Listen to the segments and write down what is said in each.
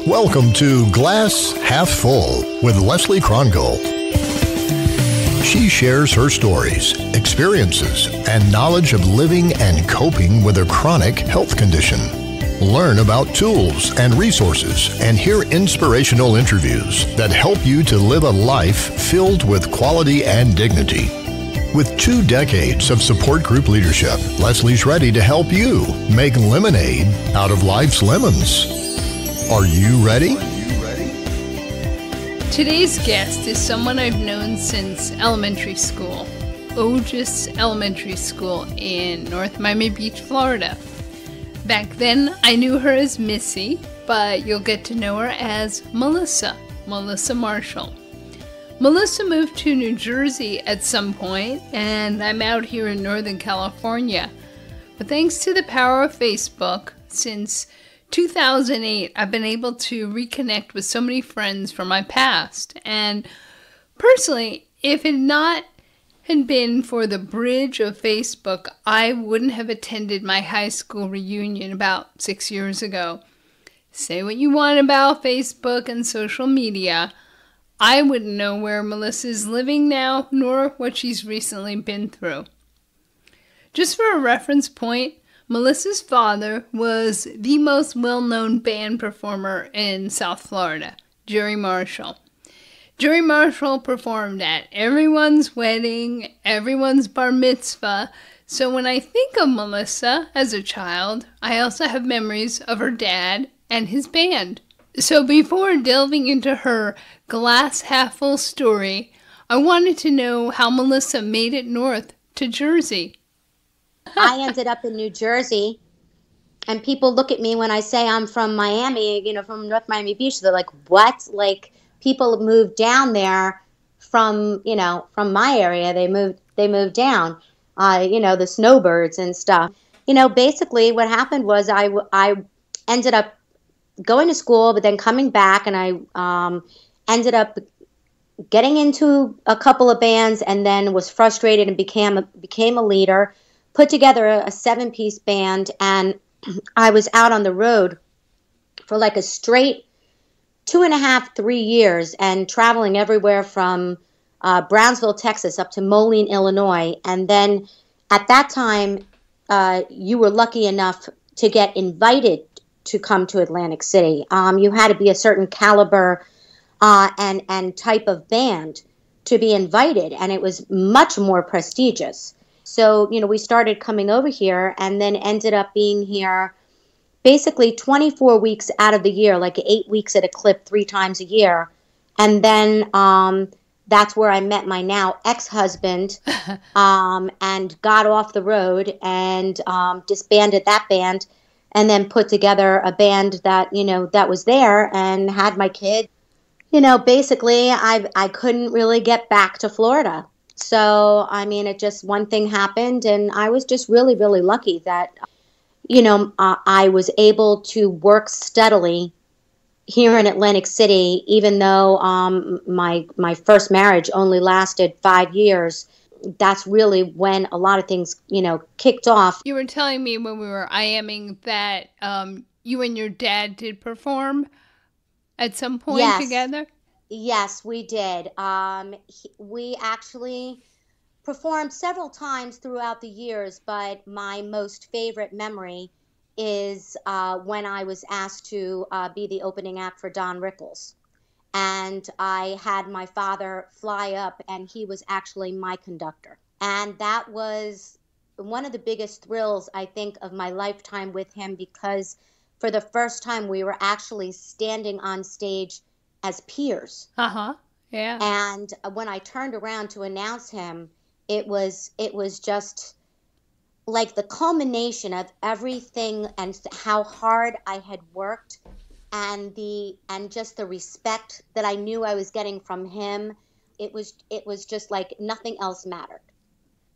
Welcome to Glass Half Full with Leslie Krongold. She shares her stories, experiences, and knowledge of living and coping with a chronic health condition. Learn about tools and resources and hear inspirational interviews that help you to live a life filled with quality and dignity. With 2 decades of support group leadership, Leslie's ready to help you make lemonade out of life's lemons. Are you ready? Today's guest is someone I've known since elementary school, Otis Elementary School in North Miami Beach, Florida. Back then, I knew her as Missy, but you'll get to know her as Melissa Marshall. Melissa moved to New Jersey at some point, and I'm out here in Northern California. But thanks to the power of Facebook, since 2008, I've been able to reconnect with so many friends from my past. And personally, if it not had been for the bridge of Facebook, I wouldn't have attended my high school reunion about 6 years ago. Say what you want about Facebook and social media, I wouldn't know where Melissa's living now, nor what she's recently been through. Just for a reference point, Melissa's father was the most well-known band performer in South Florida, Jerry Marshall. Jerry Marshall performed at everyone's wedding, everyone's bar mitzvah, so when I think of Melissa as a child, I also have memories of her dad and his band. So before delving into her glass half full story, I wanted to know how Melissa made it north to Jersey. I ended up in New Jersey, and people look at me when I say I'm from Miami, from North Miami Beach. They're like, what? Like, people moved down there from my area. They moved down, the snowbirds and stuff. Basically what happened was I ended up going to school, but then coming back, and I ended up getting into a couple of bands, and then was frustrated and became a leader, put together a 7-piece band, and I was out on the road for like a straight 2.5, 3 years, and traveling everywhere from Brownsville, Texas, up to Moline, Illinois. And then at that time, you were lucky enough to get invited to come to Atlantic City. You had to be a certain caliber and type of band to be invited, and it was much more prestigious. So, we started coming over here, and then ended up being here basically 24 weeks out of the year, like 8 weeks at a clip, 3 times a year. And then that's where I met my now ex-husband, and got off the road and disbanded that band, and then put together a band that, that was there, and had my kid. Basically I couldn't really get back to Florida. So, it just, one thing happened, and I was just really, really lucky that, I was able to work steadily here in Atlantic City, even though my first marriage only lasted 5 years. That's really when a lot of things, kicked off. You were telling me when we were IMing that you and your dad did perform at some point together? Yes, we did. We actually performed several times throughout the years, but my most favorite memory is when I was asked to be the opening act for Don Rickles. And I had my father fly up, and he was actually my conductor. And that was one of the biggest thrills, I think, of my lifetime with him, because for the first time we were actually standing on stage as peers. Yeah. And when I turned around to announce him, it was just like the culmination of everything, and how hard I had worked, and just the respect that I knew I was getting from him. It was just like nothing else mattered.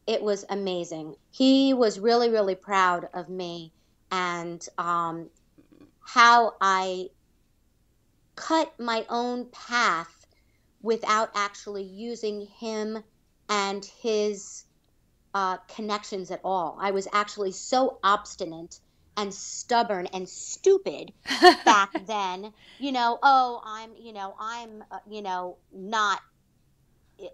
It was amazing. He was really, really proud of me, and how I cut my own path without actually using him and his connections at all. I was actually so obstinate and stubborn and stupid back then, oh, I'm not,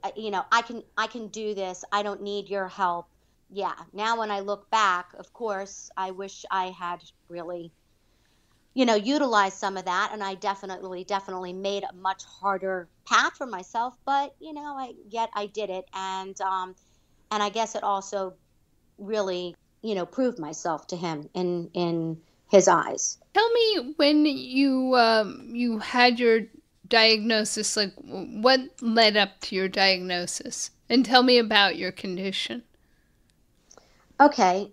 I can do this. I don't need your help. Yeah. Now when I look back, of course, I wish I had really, utilized some of that, and I definitely made a much harder path for myself, but I did it, and I guess it also really, proved myself to him in his eyes. Tell me when you had your diagnosis, like what led up to your diagnosis, and tell me about your condition. Okay.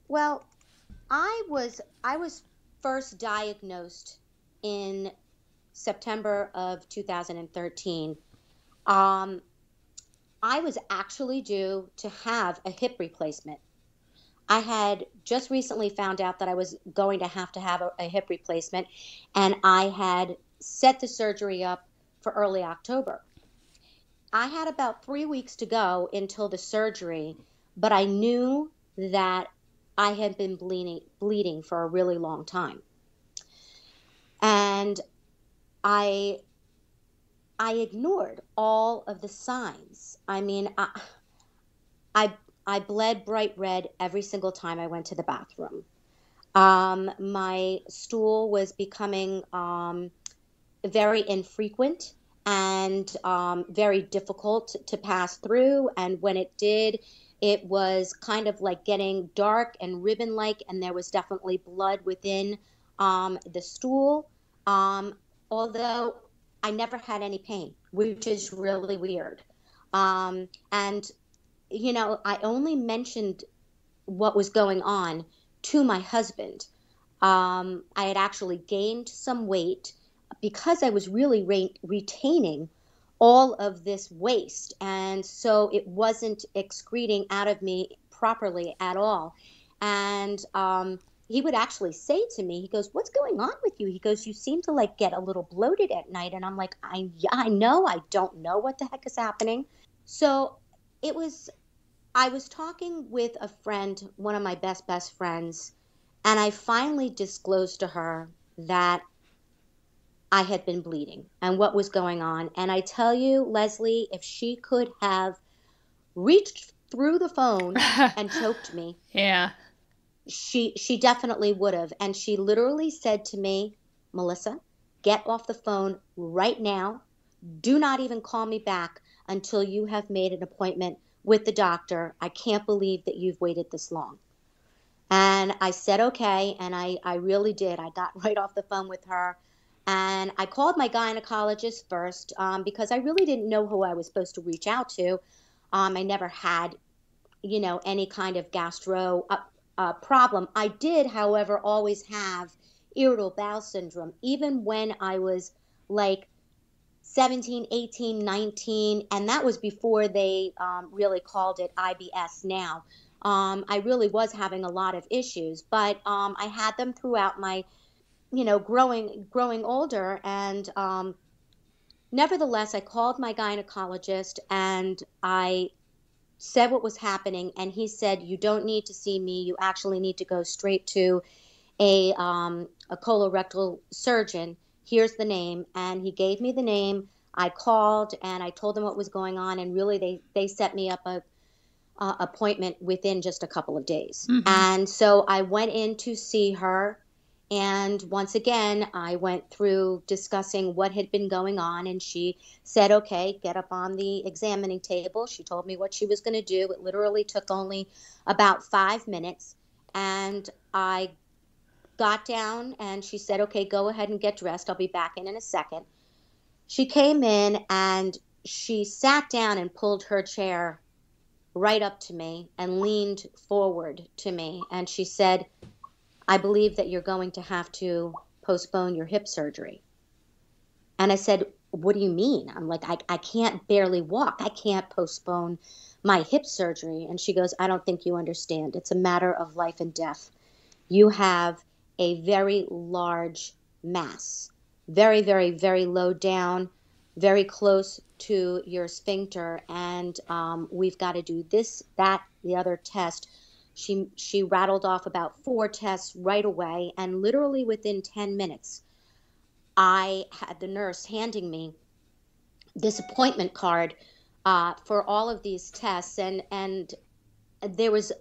Well, I was first diagnosed in September of 2013. Um, I was actually due to have a hip replacement. I had just recently found out that I was going to have a hip replacement, and I had set the surgery up for early October. I had about 3 weeks to go until the surgery, but I knew that I had been bleeding for a really long time. And I I ignored all of the signs. I mean, I I bled bright red every single time I went to the bathroom. My stool was becoming very infrequent and very difficult to pass through. And when it did, it was kind of like getting dark and ribbon like, and there was definitely blood within the stool. Um, Although I never had any pain, which is really weird. And, I only mentioned what was going on to my husband. I had actually gained some weight because I was really retaining all of this waste. And so it wasn't excreting out of me properly at all. And he would actually say to me, he goes, "What's going on with you?" He goes, "You seem to like get a little bloated at night." And I'm like, yeah, I know. I don't know what the heck is happening. So it was I was talking with a friend, one of my best friends, and I finally disclosed to her that I had been bleeding and what was going on. And I tell you, Leslie, if she could have reached through the phone and choked me, Yeah. she definitely would have. And she literally said to me, "Melissa, get off the phone right now. Do not even call me back until you have made an appointment with the doctor. I can't believe that you've waited this long." And I said, okay. And I really did. I got right off the phone with her. And I called my gynecologist first because I really didn't know who I was supposed to reach out to. I never had, any kind of gastro problem. I did, however, always have irritable bowel syndrome, even when I was like 17, 18, 19, and that was before they really called it IBS now. I really was having a lot of issues, but I had them throughout my, growing older. And nevertheless, I called my gynecologist and I said what was happening, and he said, "You don't need to see me. You actually need to go straight to a colorectal surgeon. Here's the name." And he gave me the name. I called and I told them what was going on, and really they set me up a appointment within just a couple of days. Mm-hmm. And so I went in to see her. And once again, I went through discussing what had been going on, and she said, "Okay, get up on the examining table." She told me what she was going to do. It literally took only about 5 minutes. And I got down and she said, "Okay, go ahead and get dressed. I'll be back in a second." She came in and she sat down and pulled her chair right up to me and leaned forward to me. And she said, "I believe that you're going to have to postpone your hip surgery." And I said, "What do you mean?" I'm like, I can't barely walk. I can't postpone my hip surgery. And she goes, "I don't think you understand. It's a matter of life and death. You have a very large mass, very, very, very low down, very close to your sphincter, and we've got to do this, that, the other test. She rattled off about 4 tests right away, and literally within 10 minutes, I had the nurse handing me this appointment card for all of these tests, and there was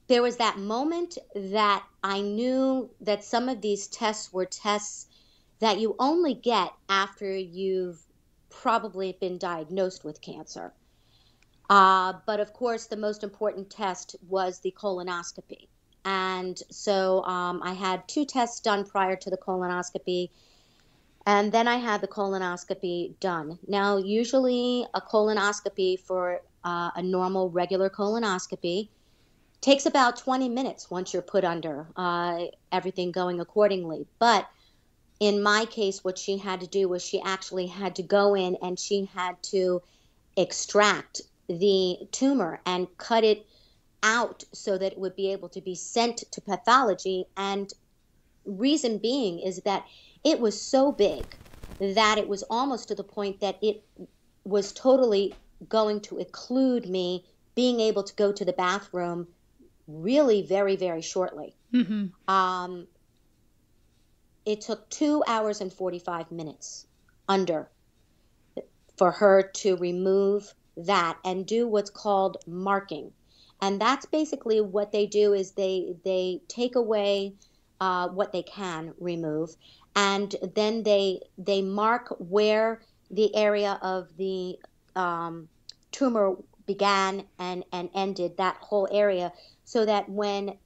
that moment that I knew that some of these tests were tests that you only get after you've probably been diagnosed with cancer. But of course, the most important test was the colonoscopy. And so I had 2 tests done prior to the colonoscopy, and then I had the colonoscopy done. Now, usually a colonoscopy for a normal, regular colonoscopy takes about 20 minutes once you're put under, everything going accordingly. But in my case, what she had to do was she actually had to go in and she had to extract the tumor and cut it out so that it would be able to be sent to pathology. And reason being is that it was so big that it was almost to the point that it was totally going to occlude me being able to go to the bathroom really very, very shortly. Mm-hmm. It took 2 hours and 45 minutes under for her to remove that and do what's called marking. And that's basically what they do is they take away what they can remove, and then they mark where the area of the tumor began and ended, that whole area, so that when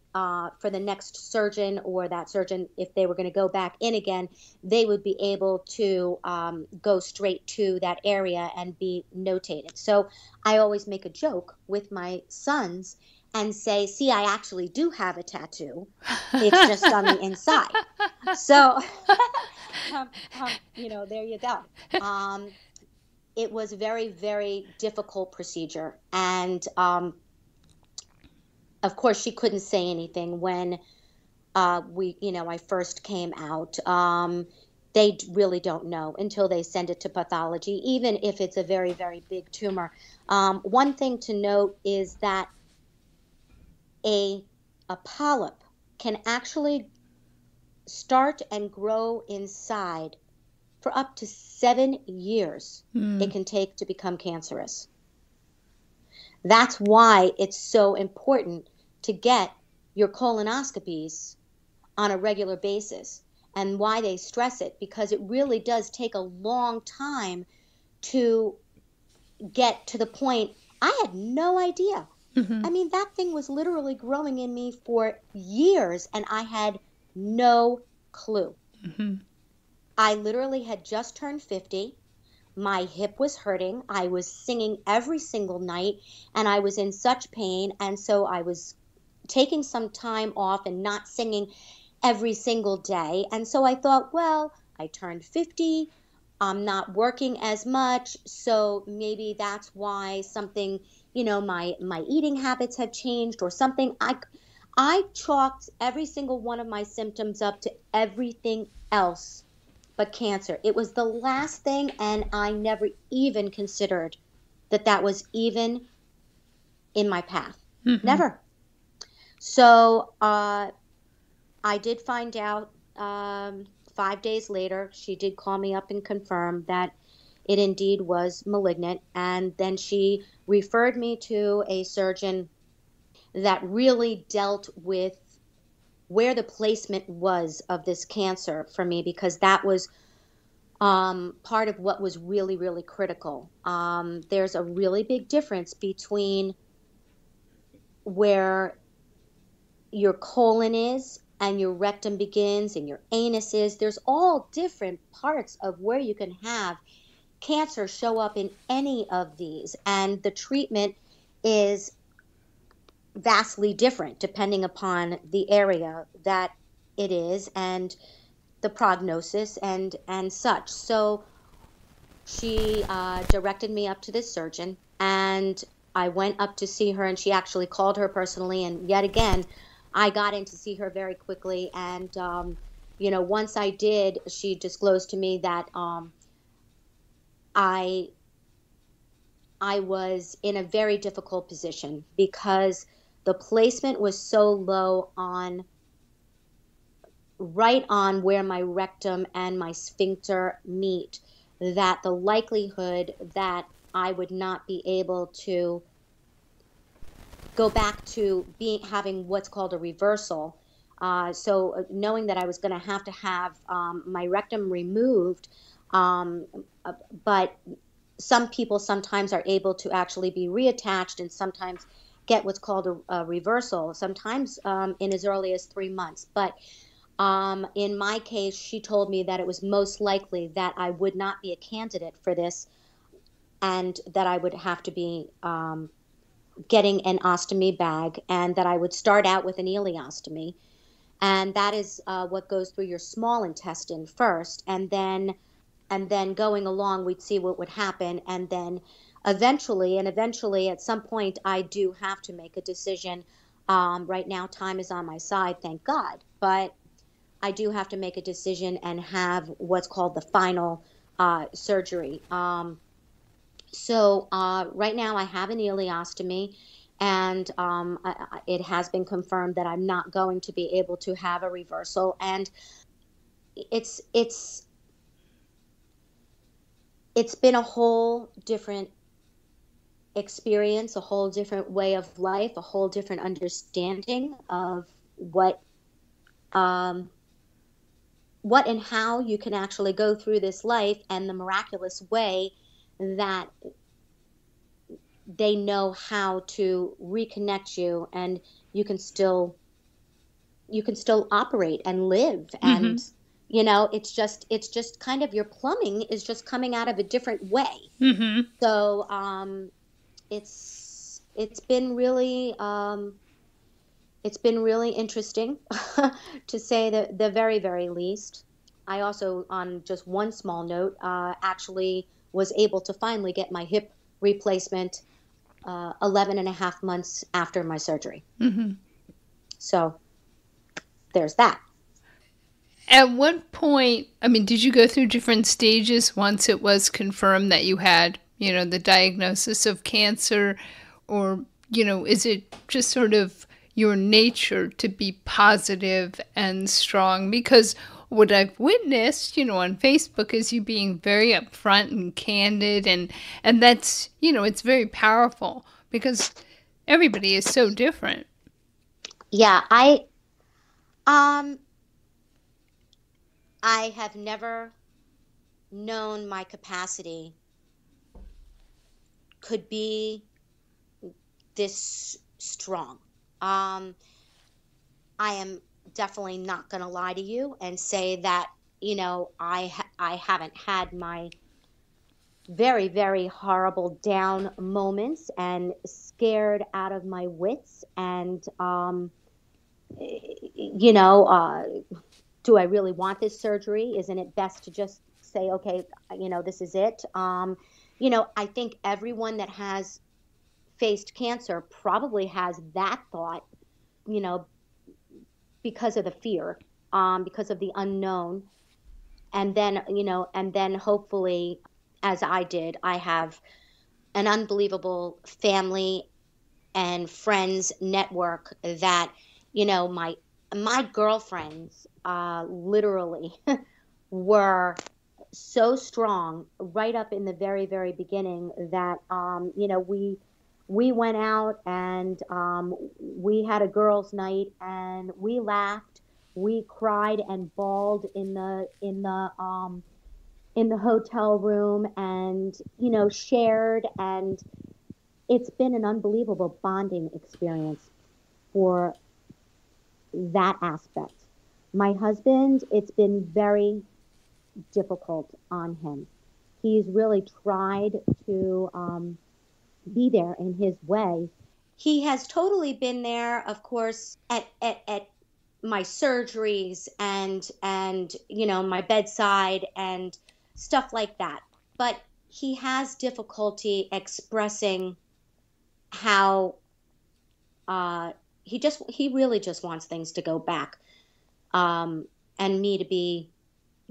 for the next surgeon, or that surgeon, if they were going to go back in again, they would be able to go straight to that area and be notated. So I always make a joke with my sons and say, see, I actually do have a tattoo. It's just on the inside. So, there you go. It was a very, very difficult procedure. And of course, she couldn't say anything when I first came out. They really don't know until they send it to pathology, even if it's a very, very big tumor. One thing to note is that a polyp can actually start and grow inside for up to 7 years. It can take to become cancerous. That's why it's so important to get your colonoscopies on a regular basis, and why they stress it, because it really does take a long time to get to the point. I had no idea. Mm-hmm. I mean, that thing was literally growing in me for years, and I had no clue. Mm-hmm. I literally had just turned 50. My hip was hurting. I was singing every single night, and I was in such pain. And so I was taking some time off and not singing every single day. And so I thought, well, I turned 50. I'm not working as much. So maybe that's why something, my eating habits have changed or something. I chalked every single one of my symptoms up to everything else but cancer. It was the last thing, and I never even considered that was even in my path. Mm-hmm. Never. So I did find out 5 days later. She did call me up and confirm that it indeed was malignant, and then she referred me to a surgeon that really dealt with where the placement was of this cancer for me, because that was part of what was really, really critical. There's a really big difference between where your colon is and your rectum begins and your anus is. There's all different parts of where you can have cancer show up in any of these, and the treatment is vastly different depending upon the area that it is and the prognosis and such. So she directed me up to this surgeon, and I went up to see her, and she actually called her personally, and yet again I got in to see her very quickly. And once I did, she disclosed to me that I I was in a very difficult position because the placement was so low on right on where my rectum and my sphincter meet, that the likelihood that I would not be able to go back to being having what's called a reversal. Knowing that I was going to have my rectum removed, um, uh, but some people sometimes are able to actually be reattached and sometimes get what's called a reversal, sometimes in as early as 3 months. But in my case, she told me that it was most likely that I would not be a candidate for this and that I would have to be getting an ostomy bag and that I would start out with an ileostomy. And that is what goes through your small intestine first. And then going along, we'd see what would happen. And then eventually at some point, I do have to make a decision. Right now, time is on my side, thank God. But I do have to make a decision and have what's called the final surgery. Right now I have an ileostomy, and it has been confirmed that I'm not going to be able to have a reversal. And it's it's it's been a whole different experience, a whole different way of life, a whole different understanding of um, what and how you can actually go through this life, and the miraculous way that they know how to reconnect you, and you can still operate and live. Mm-hmm. And it's just kind of your plumbing is just coming out of a different way. Mm-hmm. So it's been really interesting to say the very, very least. I also, on just one small note, actually was able to finally get my hip replacement 11 and a half months after my surgery. Mm-hmm. So there's that. At what point, I mean, did you go through different stages once it was confirmed that you had, the diagnosis of cancer? Or, is it just sort of your nature to be positive and strong? Because what I've witnessed, on Facebook is you being very upfront and candid, and that's, it's very powerful because everybody is so different. Yeah, um I have never known my capacity could be this strong. Um, I am definitely not going to lie to you and say that, I haven't had my very, very horrible down moments and scared out of my wits. And, you know, uh, do I really want this surgery? Isn't it best to just say, okay, this is it? I think everyone that has faced cancer probably has that thought, you know, because of the fear, because of the unknown. And then hopefully, as I did, I have an unbelievable family and friends network that, my girlfriends literally were so strong right up in the very, very beginning that, we went out and we had a girls' night and we laughed, we cried and bawled in the hotel room, and shared. And it's been an unbelievable bonding experience for that aspect. My husband, it's been very difficult on him. He's really tried to be there in his way. He has totally been there, of course, at my surgeries and my bedside and stuff like that. But he has difficulty expressing how he really just wants things to go back, and me to be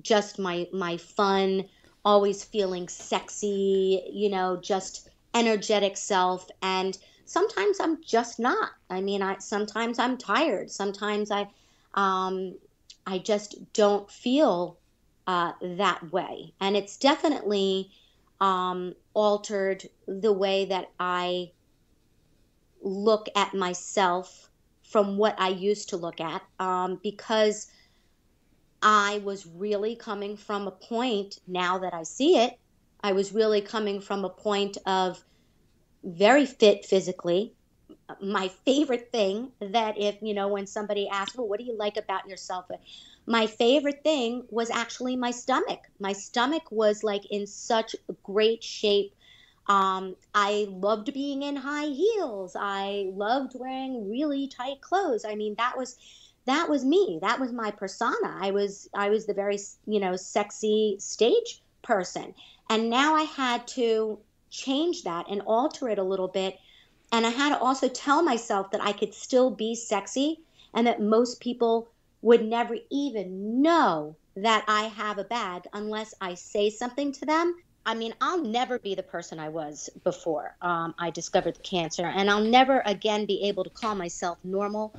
just my fun, always feeling sexy, just energetic self. And sometimes I'm just not. I mean, sometimes I'm tired. Sometimes um, I just don't feel that way. And it's definitely altered the way that I look at myself from what I used to look at, because I was really coming from a point, now that I see it, I was really coming from a point of very fit physically. My favorite thing, that if, when somebody asks, well, what do you like about yourself? My favorite thing was actually my stomach. My stomach was like in such great shape. I loved being in high heels. I loved wearing really tight clothes. I mean, that was me. That was my persona. I was the very, sexy stage person. And now I had to change that and alter it a little bit. And I had to also tell myself that I could still be sexy, and that most people would never even know that I have a bag unless I say something to them. I mean, I'll never be the person I was before I discovered the cancer, and I'll never again be able to call myself normal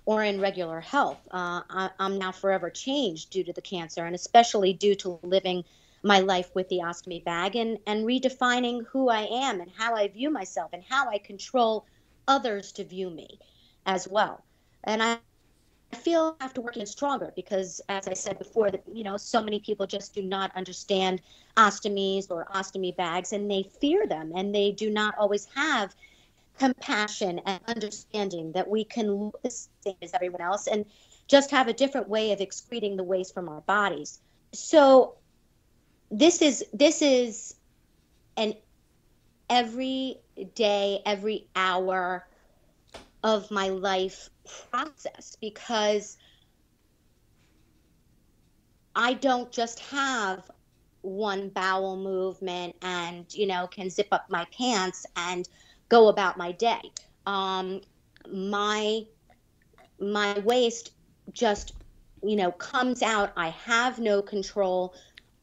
or in regular health. I'm now forever changed due to the cancer, and especially due to living my life with the ostomy bag, and redefining who I am and how I view myself and how I control others to view me as well. And I feel I have to work even stronger because, as I said before, that so many people just do not understand ostomies or ostomy bags, and they fear them, and they do not always have compassion and understanding that we can look the same as everyone else and just have a different way of excreting the waste from our bodies. So this is an every day, every hour of my life process, because I don't just have one bowel movement and, can zip up my pants and go about my day. Um, my my waste just, comes out. I have no control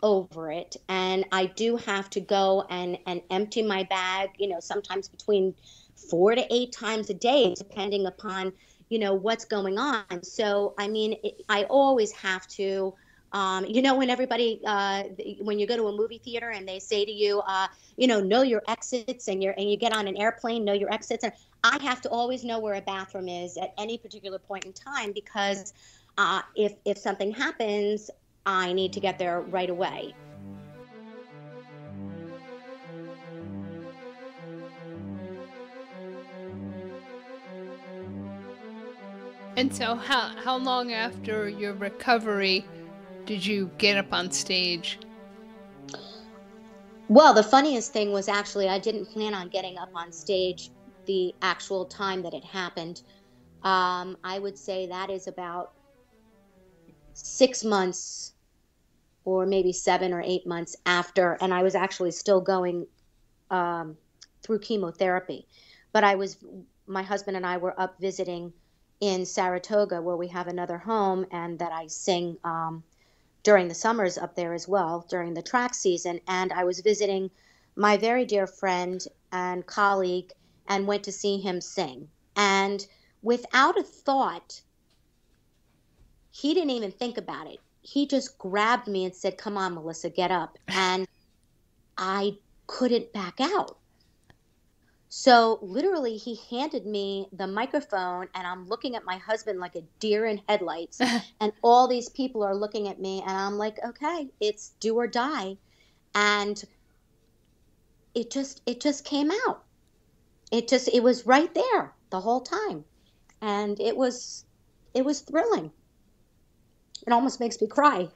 over it, and I do have to go and empty my bag, sometimes between 4 to 8 times a day, depending upon, what's going on. So, I mean, I always have to, when everybody, when you go to a movie theater and they say to you, know your exits, and you get on an airplane, know your exits. And I have to always know where a bathroom is at any particular point in time, because if something happens, I need to get there right away. And so, how long after your recovery did you get up on stage? Well, the funniest thing was, actually, I didn't plan on getting up on stage the actual time that it happened. I would say that is about 6 months, or maybe 7 or 8 months after, and I was actually still going through chemotherapy. But my husband and I were up visiting in Saratoga, where we have another home, and that I sing during the summers up there as well, during the track season. And I was visiting my very dear friend and colleague, and went to see him sing. And without a thought, he didn't even think about it. He just grabbed me and said, "Come on, Melissa, get up." And I couldn't back out. So literally, he handed me the microphone, and I'm looking at my husband like a deer in headlights. And all these people are looking at me, and I'm like, okay, it's do or die. And it just came out. It was right there the whole time. And it was thrilling. It almost makes me cry.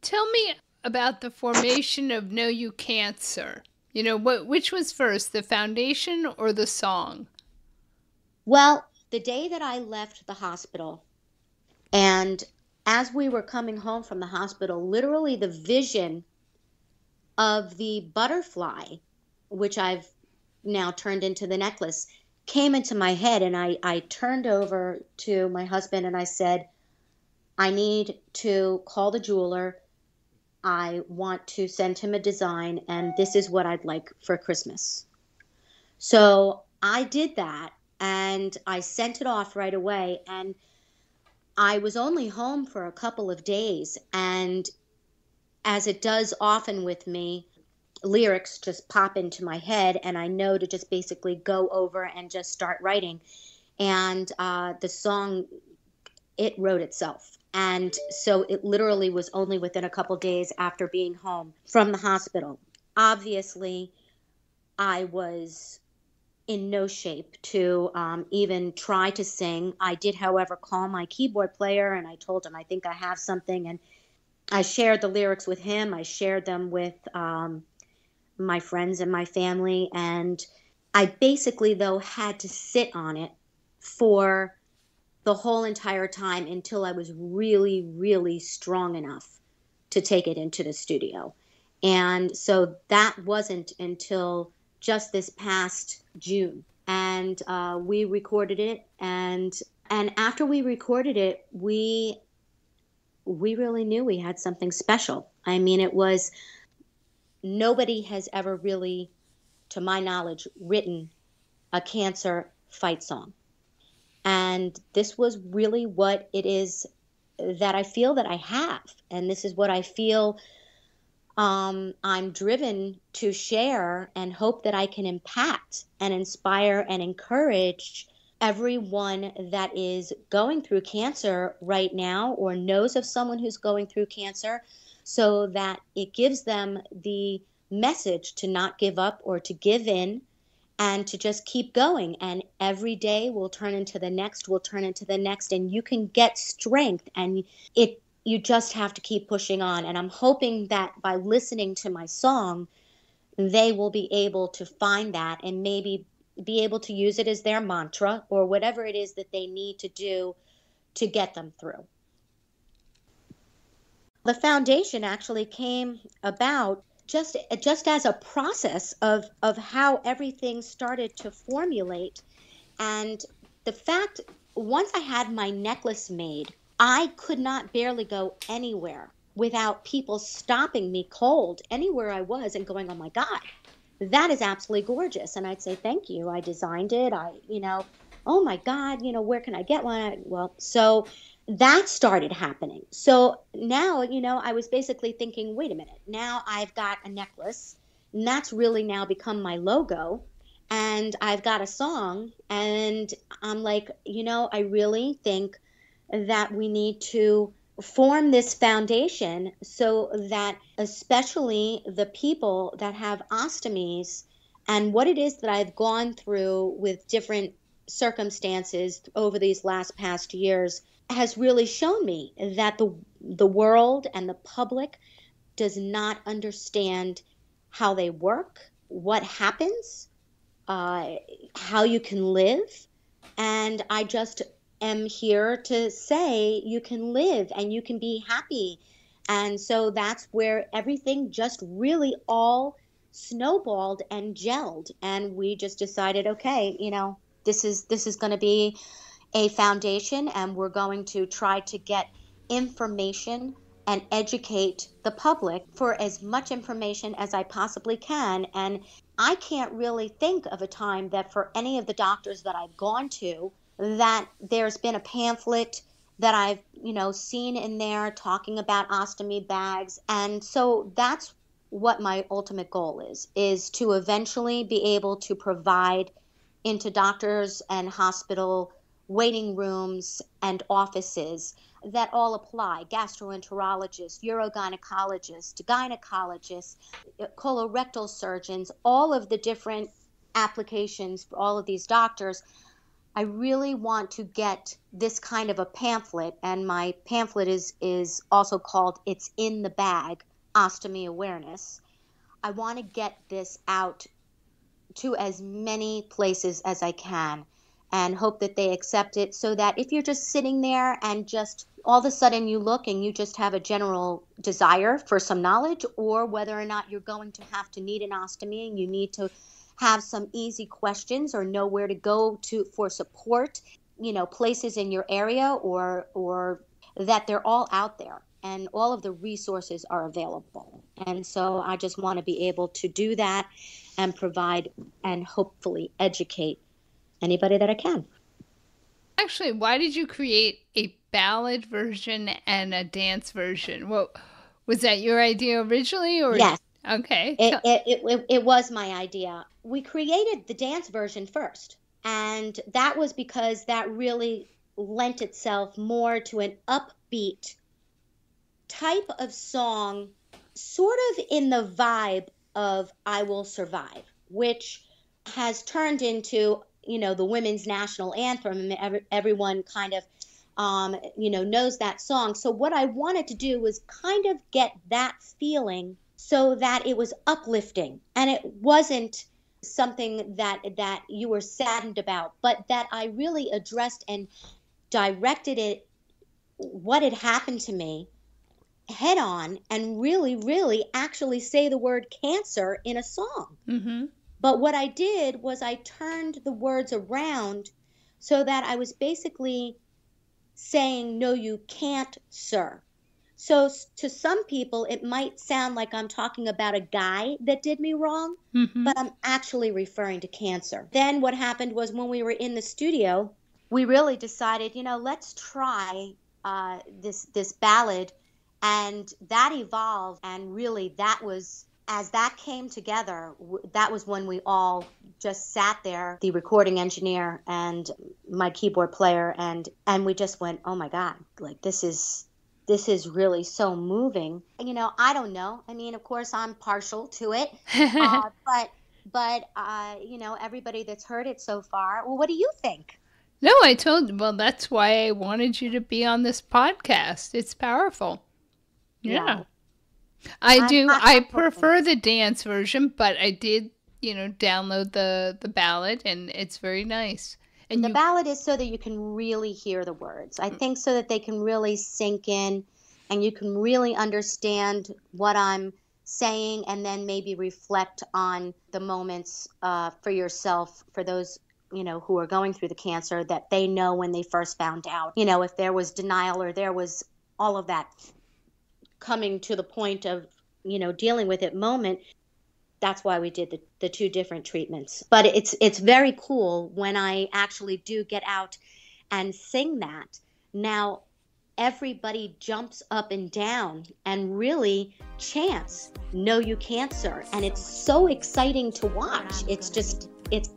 Tell me about the formation of Know You Cancer. Which was first, the foundation or the song? Well, the day that I left the hospital, and as we were coming home from the hospital, literally the vision of the butterfly, which I've now turned into the necklace, came into my head. And I turned over to my husband and I said, I need to call the jeweler. I want to send him a design, and this is what I'd like for Christmas. So I did that, and I sent it off right away. And I was only home for a couple of days. And as it does often with me, lyrics just pop into my head, and I know to just basically go over and just start writing. And the song, it wrote itself. And so it literally was only within a couple days after being home from the hospital. Obviously, I was in no shape to even try to sing. I did, however, call my keyboard player and I told him, I think I have something. And I shared the lyrics with him. I shared them with my friends and my family. And I basically, though, had to sit on it for the whole entire time until I was really, really strong enough to take it into the studio. And so that wasn't until just this past June. And we recorded it. And after we recorded it, we really knew we had something special. I mean, it was, nobody has ever really, to my knowledge, written a cancer fight song. And this was really what it is that I feel that I have. And this is what I feel I'm driven to share and hope that I can impact and inspire and encourage everyone that is going through cancer right now or knows of someone who's going through cancer, so that it gives them the message to not give up or to give in, and to just keep going. And every day will turn into the next, will turn into the next, and you can get strength, and you just have to keep pushing on. And I'm hoping that by listening to my song, they will be able to find that and maybe be able to use it as their mantra or whatever it is that they need to do to get them through. The foundation actually came about just as a process of how everything started to formulate. And the fact, once I had my necklace made, I could not barely go anywhere without people stopping me cold anywhere I was and going, oh my God, that is absolutely gorgeous. And I'd say, thank you. I designed it. Oh my God, where can I get one? Well, so that started happening. So now, I was basically thinking, wait a minute, now I've got a necklace, and that's really now become my logo. And I've got a song, and I'm like, I really think that we need to form this foundation so that especially the people that have ostomies and what it is that I've gone through with different circumstances over these past years has really shown me that the world and the public does not understand how they work, what happens, how you can live. And I just am here to say you can live and you can be happy. And so that's where everything just really all snowballed and gelled. And we just decided, okay, this is going to be a foundation, and we're going to try to get information and educate the public for as much information as I possibly can. And I can't really think of a time that for any of the doctors that I've gone to that there's been a pamphlet that I've, seen in there talking about ostomy bags. And so that's what my ultimate goal is to eventually be able to provide into doctors and hospital waiting rooms and offices that all apply: gastroenterologists, urogynecologists, gynecologists, colorectal surgeons, all of the different applications for all of these doctors. I really want to get this kind of a pamphlet, and my pamphlet is also called It's in the Bag, Ostomy Awareness. I want to get this out to as many places as I can and hope that they accept it, so that if you're just sitting there and just all of a sudden you look and you just have a general desire for some knowledge, or whether or not you're going to have to need an ostomy and you need to have some easy questions or know where to go to for support, places in your area or that they're all out there and all of the resources are available. And so I just want to be able to do that and provide and hopefully educate anybody that I can. Actually, why did you create a ballad version and a dance version? What was that your idea originally, or Yes. Okay. It was my idea. We created the dance version first, and that was because that really lent itself more to an upbeat type of song, sort of in the vibe of I Will Survive, which has turned into, the women's national anthem. Everyone kind of, knows that song. So what I wanted to do was kind of get that feeling so that it was uplifting and it wasn't something that you were saddened about, but that I really addressed and directed it, what had happened to me, head on, and really, really actually say the word cancer in a song. Mm-hmm. But what I did was I turned the words around so that I was basically saying, no, you can't, sir. So to some people, it might sound like I'm talking about a guy that did me wrong, Mm-hmm. but I'm actually referring to cancer. Then what happened was when we were in the studio, we really decided, let's try this ballad. And that evolved. And really, that was, as that came together, that was when we all just sat there, the recording engineer and my keyboard player, and we just went, oh my God, like this is really so moving. I don't know. I mean, of course, I'm partial to it, but everybody that's heard it so far, well, what do you think? No, well, that's why I wanted you to be on this podcast. It's powerful. Yeah. I prefer the dance version, but I did, download the ballad, and it's very nice. And the ballad is so that you can really hear the words. I think so that they can really sink in and you can really understand what I'm saying, and then maybe reflect on the moments for yourself, for those, who are going through the cancer, that they know when they first found out, if there was denial or there was all of that coming to the point of, dealing with it moment. That's why we did the two different treatments. But it's very cool when I actually do get out and sing that. Now, everybody jumps up and down and really chants, no, you can't, sir. And it's so exciting to watch. It's just, it's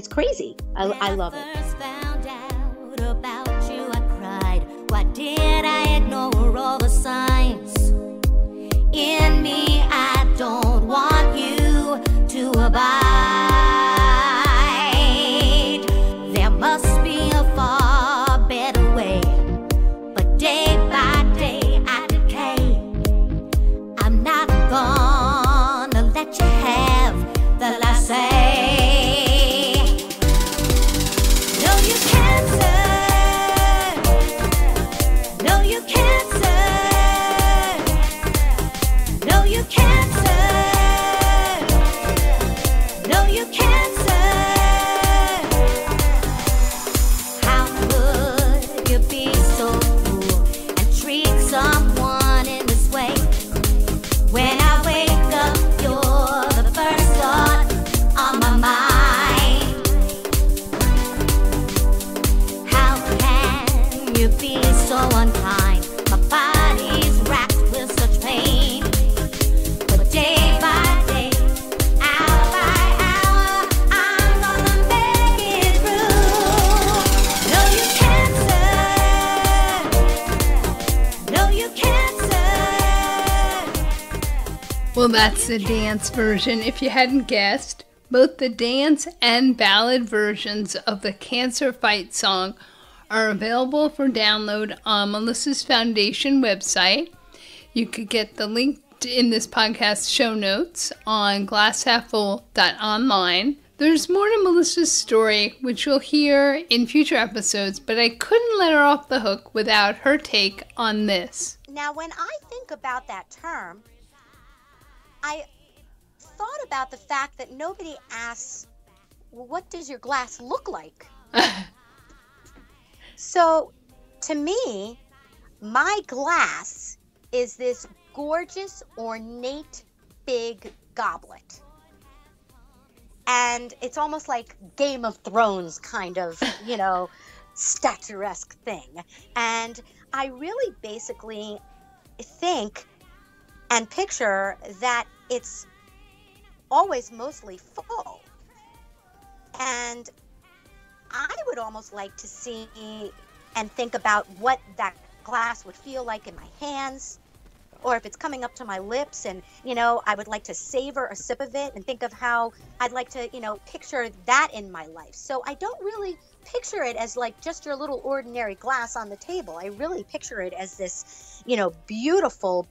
crazy. I love it. Found out about you, I cried. Why did I ignore all the signs? In me, I don't want you to abide. There must be a far better way. But day by day I decay. I'm not gonna let you have the last say. No, you can't, sir. No, you can't, sir. No, you can't, sir. No, you can't, sir. How could you be so cruel and treat someone in this way? When I wake up, you're the first thought on my mind. How can you be so unkind? My body's racked with such pain. But day by day, hour by hour, I'm gonna make it through. No, you can't, sir. No, you can't, sir. Well, that's the dance version. If you hadn't guessed, both the dance and ballad versions of the Cancer Fight song are available for download on Melissa's Foundation website. You could get the link in this podcast show notes on glasshalffull.online. There's more to Melissa's story, which you'll hear in future episodes, but I couldn't let her off the hook without her take on this. Now, when I think about that term, I thought about the fact that nobody asks, well, what does your glass look like? So, to me, my glass is this gorgeous, ornate, big goblet. And it's almost like Game of Thrones kind of, statuesque thing. And I really basically think and picture that it's always mostly full. And I would almost like to see and think about what that glass would feel like in my hands, or if it's coming up to my lips, and I would like to savor a sip of it and think of how I'd like to picture that in my life. So I don't really picture it as like just your little ordinary glass on the table. I really picture it as this beautiful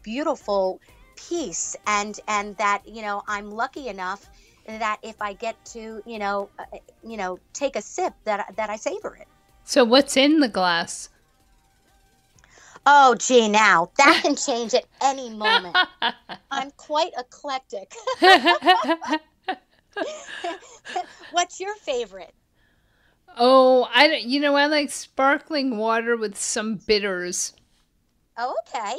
piece, and that I'm lucky enough that if I get to take a sip that I savor it. So what's in the glass? Oh, gee, now that can change at any moment. I'm quite eclectic. What's your favorite? Oh, I like sparkling water with some bitters. Oh, okay.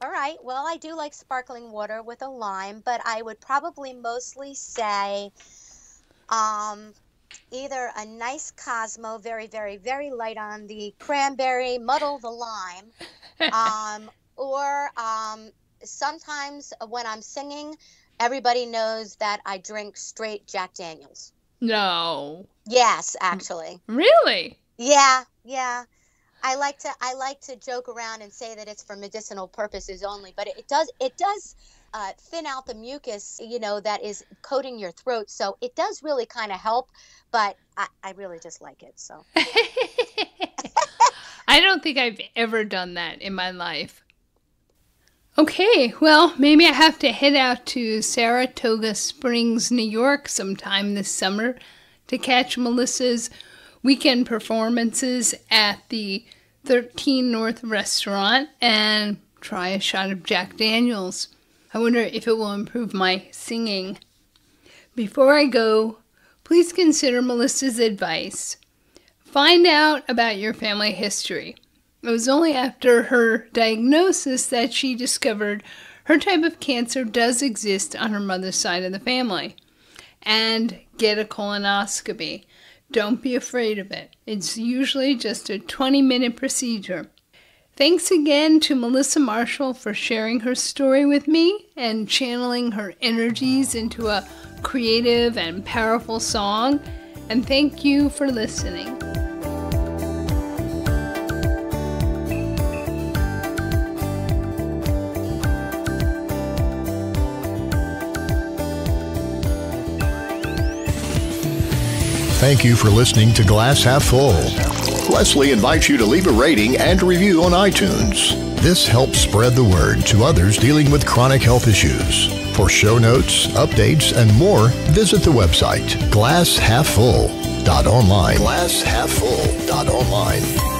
All right. Well, I do like sparkling water with a lime, but I would probably mostly say either a nice Cosmo, very, very, very light on the cranberry, muddle the lime, or sometimes when I'm singing, everybody knows that I drink straight Jack Daniels. No. Yes, actually. Really? Yeah. I like to joke around and say that it's for medicinal purposes only, but it does thin out the mucus, that is coating your throat. So it does really kind of help, but I really just like it. So I don't think I've ever done that in my life. Okay, well, maybe I have to head out to Saratoga Springs, New York sometime this summer to catch Melissa's weekend performances at the 13 North restaurant and try a shot of Jack Daniels. I wonder if it will improve my singing. Before I go, please consider Melissa's advice. Find out about your family history. It was only after her diagnosis that she discovered her type of cancer does exist on her mother's side of the family. And get a colonoscopy. Don't be afraid of it. It's usually just a 20-minute procedure. Thanks again to Melissa Marshall for sharing her story with me and channeling her energies into a creative and powerful song. And thank you for listening. Thank you for listening to Glass Half Full. Leslie invites you to leave a rating and review on iTunes. This helps spread the word to others dealing with chronic health issues. For show notes, updates, and more, visit the website glasshalffull.online. Glasshalffull.online.